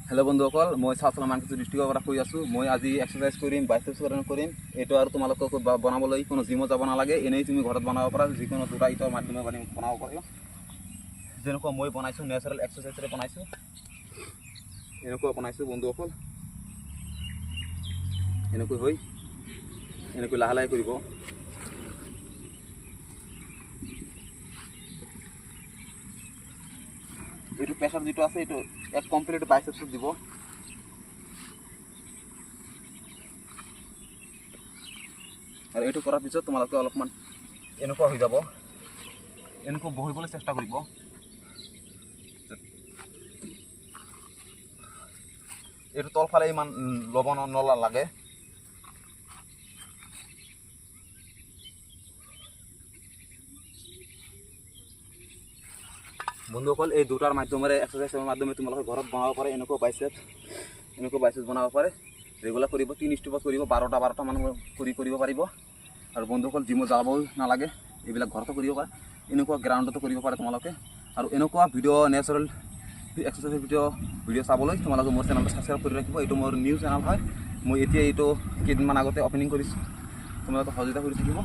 hello बंधुসকল मैं साउथला मानकिचु डिस्ट्रिक्टर পৰা কৈ আছো মই আজি এক্সাৰসাইজ কৰিম বাইসেপস কৰিম এটো আৰু তোমালোকক বনাবলৈ কোনো জিমত যাব নালাগে এনেই তুমি ঘৰত বনাব পাৰা যিকোনো দুটা ইটাৰ মাধ্যমে বনাব পাৰা যেনেকৈ মই বনাইছো ন্যাচাৰাল এক্সাৰসাইজৰে বনাইছো এনেকৈ বনাইছো বন্ধুসকল এনেকৈ হৈ এনেকৈ লাহে লাহে কৰিব এটো প্ৰেসাৰ যেটো আছে এটো এক কমপ্লিট বাইসেপস দিব আৰ এটো কৰাৰ পিছত তোমালোকে অলপমান এনেকুৱা হৈ যাব এনেকৈ বহিবলৈ চেষ্টা কৰিব এটো তলফালে ইমান লবণ নলা লাগে বন্ধুসকল এই দুটাৰ মাধ্যমেৰে এক্সাৰসাইজৰ মাধ্যমে তোমালোকে ঘৰত বনাব পাৰে এনেকুৱা বাইসেপস বনাব পাৰে ৰেগুলাৰ কৰিব 3 স্টেপত কৰিব 12টা মান কৰিব পাৰিব আৰু বন্ধুসকল জিমত যাব নালাগে এইবিলাক ঘৰতে কৰিব পাৰে এনেকুৱা গ্ৰাউণ্ডতো কৰিব পাৰে তোমালোকে আৰু এনেকুৱা ভিডিঅ' ন্যাচাৰাল এক্সাৰসাইজ ভিডিঅ' চাবলৈ তোমালোকে মোৰ চেনেলটো সাবস্ক্ৰাইব কৰি ৰাখিব এইটো মোৰ নিউ চেনেল হয় মই এতিয়া এইটো কেইদিনমান আগতে অপেনিং কৰিছোঁ তোমালোকে সহযোগিতা কৰি থাকিব